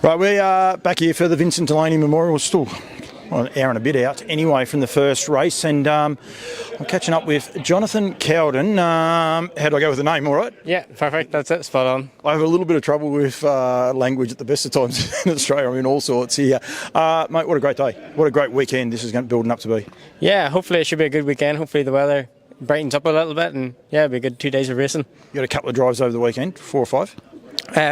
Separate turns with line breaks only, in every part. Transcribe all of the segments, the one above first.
Right, we are back here for the Vincent Delaney Memorial. We're still an hour and a bit out anyway from the first race, and I'm catching up with Jonathon Cowdan. How do I go with the name, all right?
Yeah, perfect, that's it, spot on.
I have a little bit of trouble with language at the best of times in Australia. I mean, all sorts here. Mate, what a great day. What a great weekend this is building up to be.
Yeah, hopefully it should be a good weekend. Hopefully the weather brightens up a little bit, and yeah, it'll be a good 2 days of racing.
You got a couple of drives over the weekend, 4 or 5?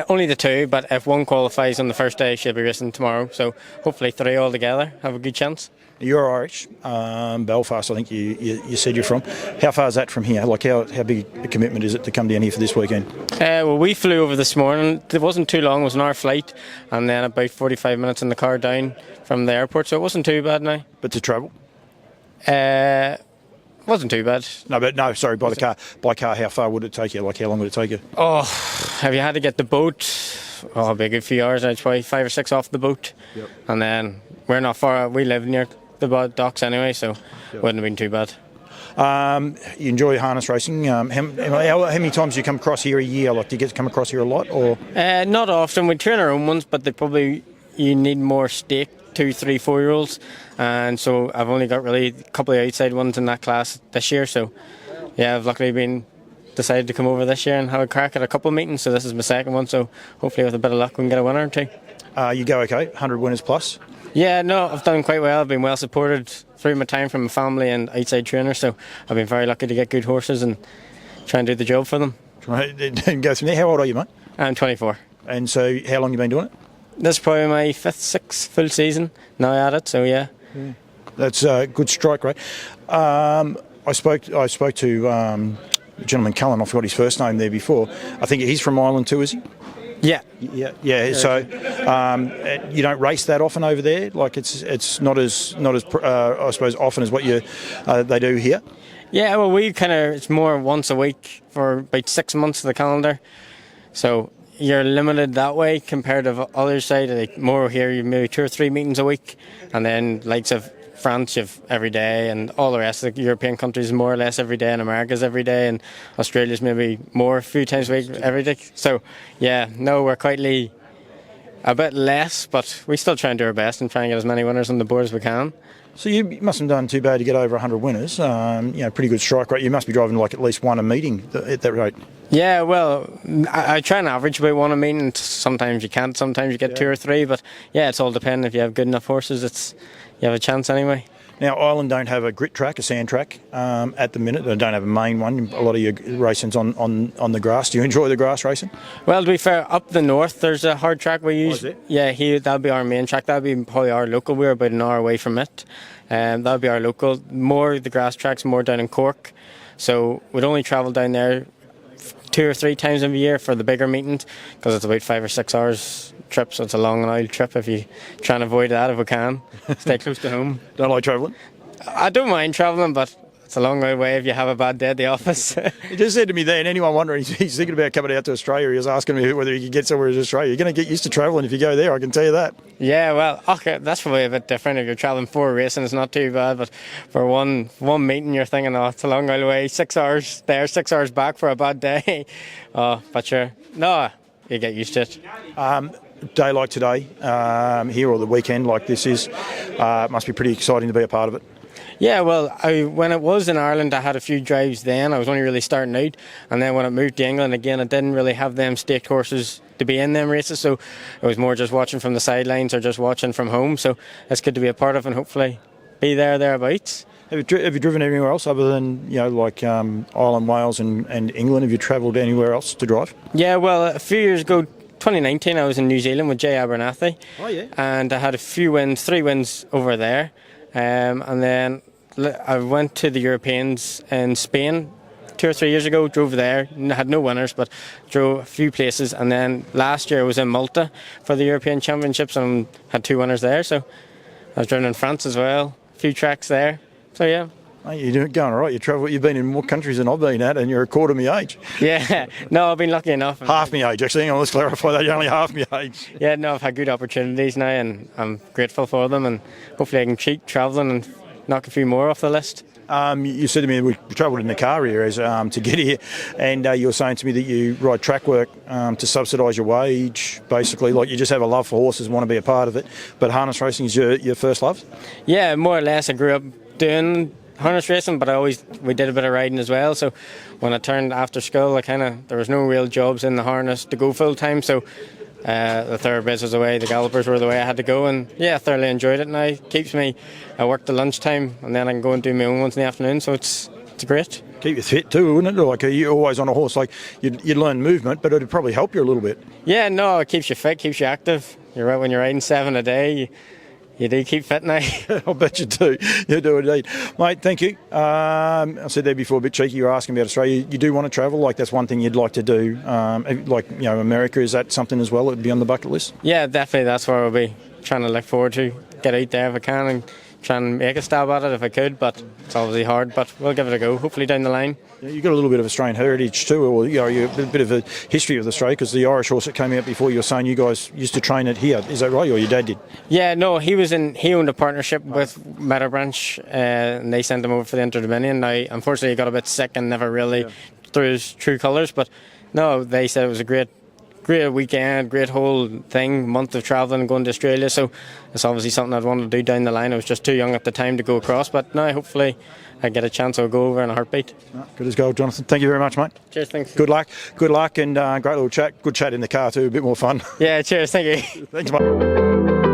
Only the 2, but if one qualifies on the first day, she'll be racing tomorrow. So hopefully 3 altogether have a good chance.
You're Irish, Belfast, I think you said you're from. How far is that from here? Like how big a commitment is it to come down here for this weekend?
Well, we flew over this morning. It wasn't too long, it was an hour flight, and then about 45 minutes in the car down from the airport, so it wasn't too bad now.
But to travel?
Wasn't too bad.
No, sorry, by the car. By car, how far would it take you? Like how long would it take you?
Oh, have you had to get the boat? Oh, it'd be a good few hours. I'd probably 5 or 6 off the boat. Yep. And then we're not far. We live near the docks anyway, so it wouldn't have been too bad.
You enjoy harness racing. How many times do you come across here a year? Like, do you get to come across here a lot? Or
not often. We train our own ones, but you need more stake. 2, 3, 4-year-olds, and so I've only got really a couple of outside ones in that class this year. So yeah, I've luckily been decided to come over this year and have a crack at a couple of meetings. So this is my second one. So hopefully with a bit of luck we can get a winner or 2.
You go okay? 100 winners plus?
Yeah, no, I've done quite well. I've been well supported through my time from my family and outside trainers. So I've been very lucky to get good horses and try and do the job for them.
And go from there. How old are you, mate?
I'm 24.
And so how long have you been doing it?
This is probably my 5th, 6th full season now at it, so yeah.
That's a good strike rate. I spoke to Jonathon Cowdan. I forgot his first name there before. I think he's from Ireland too, is he? Yeah. So you don't race that often over there. Like it's not as I suppose often as what they do here.
Yeah, well it's more once a week for about 6 months of the calendar. So you're limited that way compared to the other side. Like more here, you maybe 2 or 3 meetings a week, and then likes of France, you've every day, and all the rest of the European countries more or less every day, and America's every day, and Australia's maybe more a few times a week every day. So yeah, no, we're quietly a bit less, but we still try and do our best and try and get as many winners on the board as we can.
So you mustn't have done too bad to get over 100 winners. Pretty good strike rate. You must be driving like at least one a meeting at that rate.
Yeah, well, I try and average about one a meeting. Sometimes you can't. Sometimes you get 2 or 3. But yeah, it's all dependent. If you have good enough horses, you have a chance anyway. Now,
Ireland don't have a grit track, a sand track at the minute. They don't have a main one. A lot of your racing's on the grass. Do you enjoy the grass racing?
Well, to be fair, up the north there's a hard track we use.
Oh, is it?
Yeah, that'll be our main track. That'll be probably our local. We're about an hour away from it. That'll be our local. More the grass tracks, more down in Cork. So we'd only travel down there 2 or 3 times a year for the bigger meetings, because it's about 5 or 6 hours trip, so it's a long and old trip. If you try and avoid that if we can, stay close to home.
Don't like travelling?
I don't mind travelling, but it's a long old way if you have a bad day at the office.
He just said to me then, anyone wondering, he's thinking about coming out to Australia. He was asking me whether he could get somewhere in Australia. You're going to get used to travelling if you go there, I can tell you that.
Yeah, well, okay, that's probably a bit different. If you're travelling for a racing, it's not too bad, but for one meeting you're thinking, oh, it's a long old way, 6 hours there, 6 hours back for a bad day. But sure, no, you get used to it.
Day like today, here, or the weekend like this is, must be pretty exciting to be a part of it.
Yeah, well, when it was in Ireland, I had a few drives then. I was only really starting out. And then when I moved to England again, I didn't really have them staked horses to be in them races. So it was more just watching from the sidelines or just watching from home. So it's good to be a part of and hopefully be thereabouts.
Have you driven anywhere else other than, like Ireland, Wales and England? Have you travelled anywhere else to drive?
Yeah, well, a few years ago, 2019, I was in New Zealand with Jay Abernathy.
Oh, yeah.
And I had a few wins, 3 wins over there. And then I went to the Europeans in Spain 2 or 3 years ago, drove there, had no winners, but drove a few places. And then last year I was in Malta for the European Championships and had 2 winners there. So I was driving in France as well, a few tracks there. So yeah.
Mate, you're going all right. You've been in more countries than I've been at, and you're a quarter of my age.
Yeah, no, I've been lucky enough.
Half my age, actually. Hang on, let's clarify that. You're only half my age.
Yeah, no, I've had good opportunities now, and I'm grateful for them, and hopefully I can keep travelling and knock a few more off the list.
You said to me we travelled in the car here to get here, and you were saying to me that you ride track work to subsidise your wage, basically. Like you just have a love for horses and want to be a part of it. But harness racing is your first love?
Yeah, more or less. I grew up doing harness racing, but we did a bit of riding as well. So when I turned after school, there was no real jobs in the harness to go full time. So the thoroughbreds was the way, the gallopers were the way I had to go, and yeah, I thoroughly enjoyed it. Now it keeps me. I work the lunchtime, and then I can go and do my own ones in the afternoon. So it's great. Keep
you fit too, wouldn't it? Like you're always on a horse. Like you'd learn movement, but it'd probably help you a little bit.
Yeah, no, it keeps you fit, keeps you active. You're right when you're riding 7 a day. You do keep fit now.
I'll bet you do. You do indeed. Mate, thank you. I said there before, a bit cheeky, you were asking about Australia. You do want to travel? Like that's one thing you'd like to do? America, is that something as well that would be on the bucket list?
Yeah, definitely. That's what I'll be trying to look forward to. Get out there if I can and try and make a stab at it if I could, but it's obviously hard, but we'll give it a go, hopefully down the line.
Yeah, you've got a little bit of Australian heritage too, or you're a bit of a history of Australia, because the Irish horse that came out before, you were saying you guys used to train it here. Is that right, or your dad did?
Yeah, no, he owned a partnership with Meadowbranch, and they sent him over for the Inter-Dominion. Now, unfortunately, he got a bit sick and never really threw his true colours, but no, they said it was a great weekend, great whole thing, month of travelling and going to Australia. So it's obviously something I'd want to do down the line. I was just too young at the time to go across, but now hopefully I get a chance. I'll go over in a heartbeat.
Good as gold, Jonathon. Thank you very much, mate.
Cheers, thanks.
Good luck, and great little chat. Good chat in the car too, a bit more fun.
Yeah, cheers, thank you.
Thanks, mate.